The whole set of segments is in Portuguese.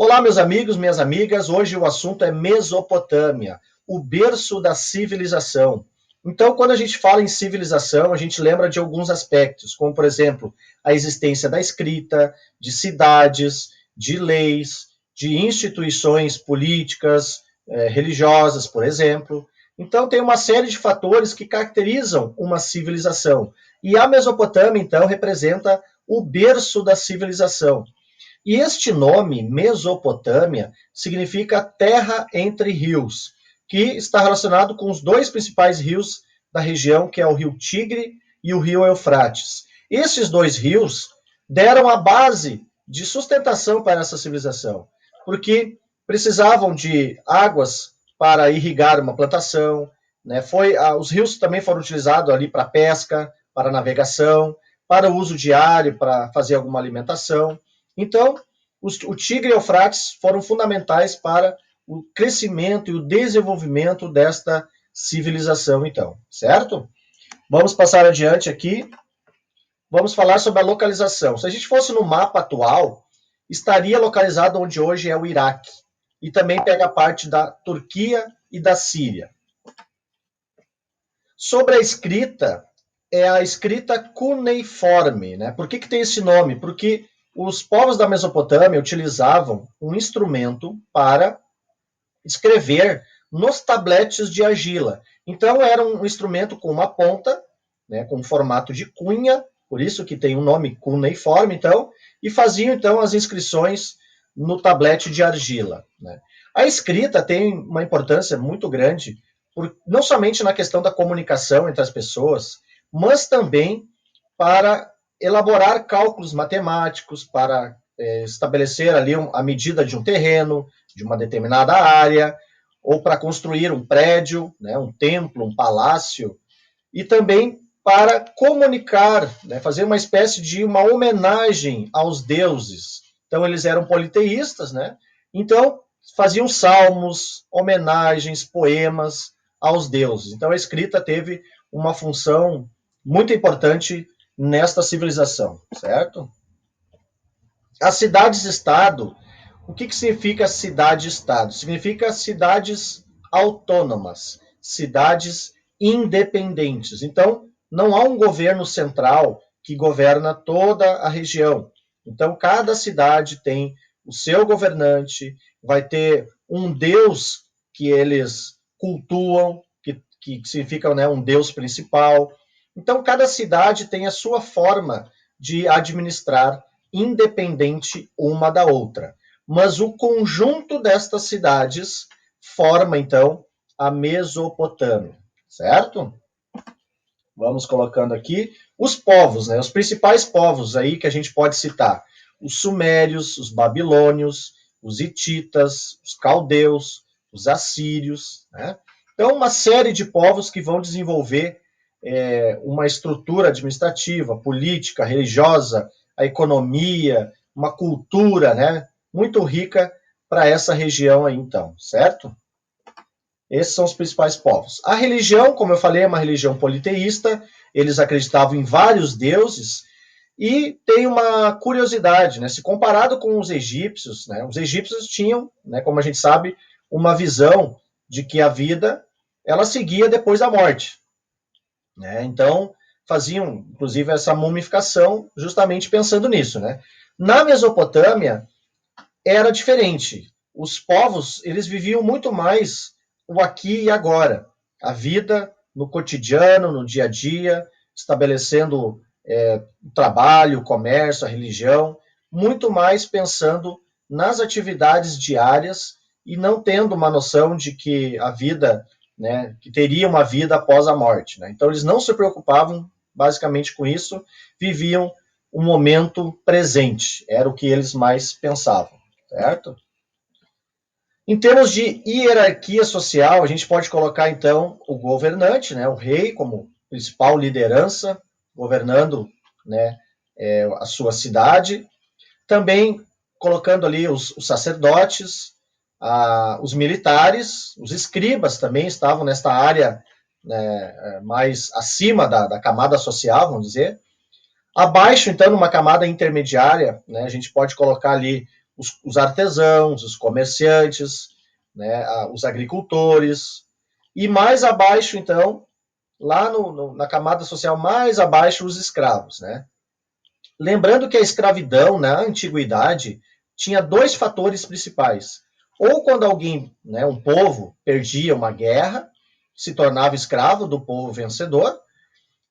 Olá, meus amigos, minhas amigas. Hoje o assunto é Mesopotâmia, o berço da civilização. Então, quando a gente fala em civilização, a gente lembra de alguns aspectos, como, por exemplo, a existência da escrita, de cidades, de leis, de instituições políticas, religiosas, por exemplo. Então, tem uma série de fatores que caracterizam uma civilização. E a Mesopotâmia, então, representa o berço da civilização. E este nome, Mesopotâmia, significa terra entre rios, que está relacionado com os dois principais rios da região, que é o rio Tigre e o rio Eufrates. Esses dois rios deram a base de sustentação para essa civilização, porque precisavam de águas para irrigar uma plantação, né? Os rios também foram utilizados ali para pesca, para navegação, para uso diário, para fazer alguma alimentação. Então, o Tigre e o Eufrates foram fundamentais para o crescimento e o desenvolvimento desta civilização, então, certo? Vamos passar adiante aqui. Vamos falar sobre a localização. Se a gente fosse no mapa atual, estaria localizado onde hoje é o Iraque. E também pega a parte da Turquia e da Síria. Sobre a escrita, é a escrita cuneiforme, né? Por que tem esse nome? Porque os povos da Mesopotâmia utilizavam um instrumento para escrever nos tabletes de argila. Então, era um instrumento com uma ponta, né, com formato de cunha, por isso que tem o nome cuneiforme, então, e faziam, então, as inscrições no tablete de argila. Né? A escrita tem uma importância muito grande, não somente na questão da comunicação entre as pessoas, mas também para elaborar cálculos matemáticos, para estabelecer ali a medida de um terreno, de uma determinada área, ou para construir um prédio, né, um templo, um palácio, e também para comunicar, né, fazer uma espécie de uma homenagem aos deuses. Então, eles eram politeístas, né? Então, faziam salmos, homenagens, poemas aos deuses. Então, a escrita teve uma função muito importante nesta civilização, certo? As cidades-estado, o que significa cidade-estado? Significa cidades autônomas, cidades independentes. Então, não há um governo central que governa toda a região. Então, cada cidade tem o seu governante, vai ter um deus que eles cultuam, que significa, né, um deus principal. Então, cada cidade tem a sua forma de administrar, independente uma da outra. Mas o conjunto destas cidades forma, então, a Mesopotâmia, certo? Vamos colocando aqui os povos, né? Os principais povos aí que a gente pode citar: os sumérios, os babilônios, os hititas, os caldeus, os assírios, né? Então, uma série de povos que vão desenvolver uma estrutura administrativa, política, religiosa, a economia, uma cultura, né, muito rica para essa região aí, então, certo? Esses são os principais povos. A religião, como eu falei, é uma religião politeísta, eles acreditavam em vários deuses, e tem uma curiosidade, né, se comparado com os egípcios tinham, né, como a gente sabe, uma visão de que a vida, ela seguia depois da morte. Né? Então, faziam, inclusive, essa mumificação justamente pensando nisso. Né? Na Mesopotâmia, era diferente. Os povos, eles viviam muito mais o aqui e agora. A vida no cotidiano, no dia a dia, estabelecendo o trabalho, o comércio, a religião, muito mais pensando nas atividades diárias e não tendo uma noção de que a vida, né, que teria uma vida após a morte. Né? Então, eles não se preocupavam basicamente com isso, viviam o momento presente, era o que eles mais pensavam, certo? Em termos de hierarquia social, a gente pode colocar, então, o governante, né, o rei, como principal liderança, governando, né, a sua cidade. Também colocando ali os sacerdotes, os militares, os escribas também estavam nesta área, né, mais acima da camada social, vamos dizer. Abaixo, então, numa camada intermediária, né, a gente pode colocar ali os artesãos, os comerciantes, né, os agricultores, e mais abaixo, então, lá na camada social mais abaixo, os escravos, né? Lembrando que a escravidão, na antiguidade, tinha dois fatores principais. Ou quando alguém, né, um povo, perdia uma guerra, se tornava escravo do povo vencedor,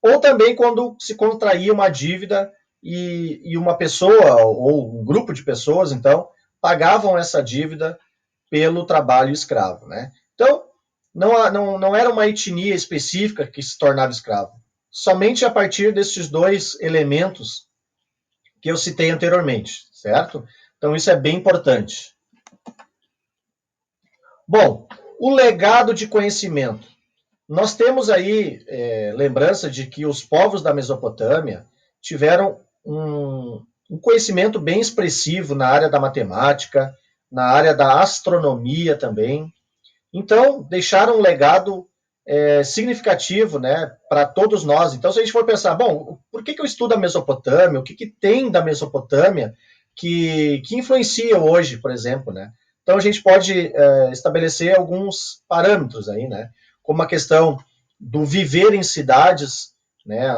ou também quando se contraía uma dívida e uma pessoa ou um grupo de pessoas, então, pagavam essa dívida pelo trabalho escravo, né? Então, não era uma etnia específica que se tornava escravo. Somente a partir desses dois elementos que eu citei anteriormente, certo? Então, isso é bem importante. Bom, o legado de conhecimento. Nós temos aí lembrança de que os povos da Mesopotâmia tiveram um conhecimento bem expressivo na área da matemática, na área da astronomia também. Então, deixaram um legado significativo, né, para todos nós. Então, se a gente for pensar, bom, por que eu estudo a Mesopotâmia? O que tem da Mesopotâmia que influencia hoje, por exemplo, né? Então, a gente pode estabelecer alguns parâmetros aí, né? Como a questão do viver em cidades, né?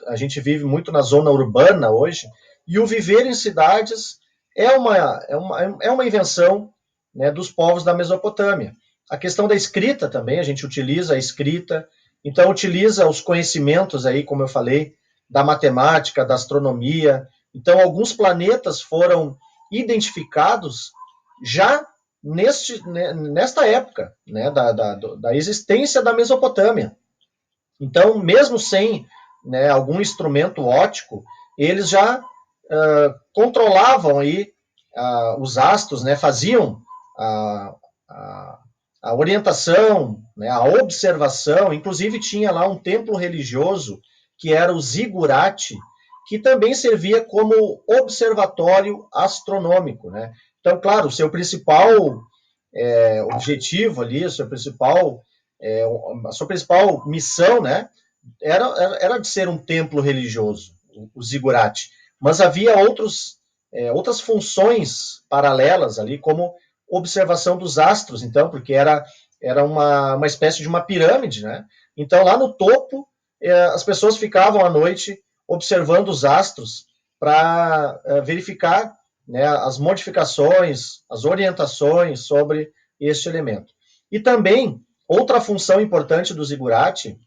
A gente vive muito na zona urbana hoje, e o viver em cidades é uma invenção, né, dos povos da Mesopotâmia. A questão da escrita também, a gente utiliza a escrita, então utiliza os conhecimentos aí, como eu falei, da matemática, da astronomia. Então, alguns planetas foram identificados já nesta época, né, da existência da Mesopotâmia. Então, mesmo sem, né, algum instrumento óptico, eles já controlavam aí os astros, né, faziam a orientação, né, a observação. Inclusive tinha lá um templo religioso que era o zigurate, que também servia como observatório astronômico, né? Então, claro, o seu principal objetivo ali, a sua principal missão, né, era de ser um templo religioso, o zigurate. Mas havia outras funções paralelas ali, como observação dos astros, então, porque era uma espécie de uma pirâmide, né? Então, lá no topo, as pessoas ficavam à noite observando os astros para verificar, né, as modificações, as orientações sobre este elemento. E também, outra função importante do zigurate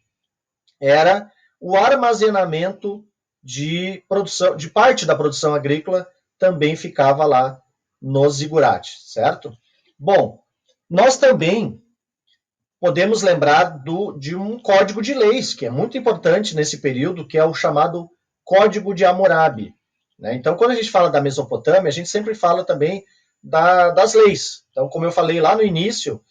era o armazenamento de produção, de parte da produção agrícola também ficava lá no zigurate, certo? Bom, nós também podemos lembrar de um código de leis, que é muito importante nesse período, que é o chamado Código de Hammurabi, né? Então, quando a gente fala da Mesopotâmia, a gente sempre fala também das leis. Então, como eu falei lá no início,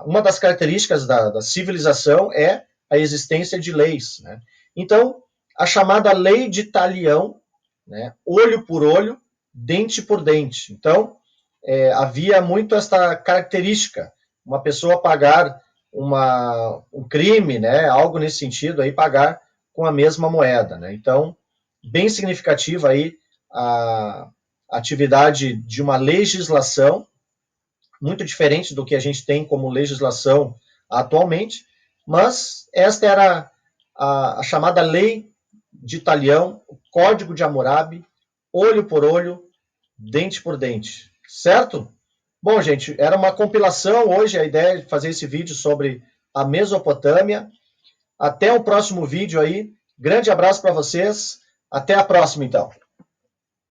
uma das características da civilização é a existência de leis, né? Então, a chamada lei de talião, né, olho por olho, dente por dente. Então, havia muito esta característica, uma pessoa pagar um crime, né, algo nesse sentido, aí pagar com a mesma moeda, né? Então, bem significativa aí a atividade de uma legislação, muito diferente do que a gente tem como legislação atualmente, mas esta era a chamada lei de talião, o Código de Hammurabi, olho por olho, dente por dente, certo? Bom, gente, era uma compilação hoje, a ideia é fazer esse vídeo sobre a Mesopotâmia. Até o próximo vídeo aí. Grande abraço para vocês. Até a próxima, então.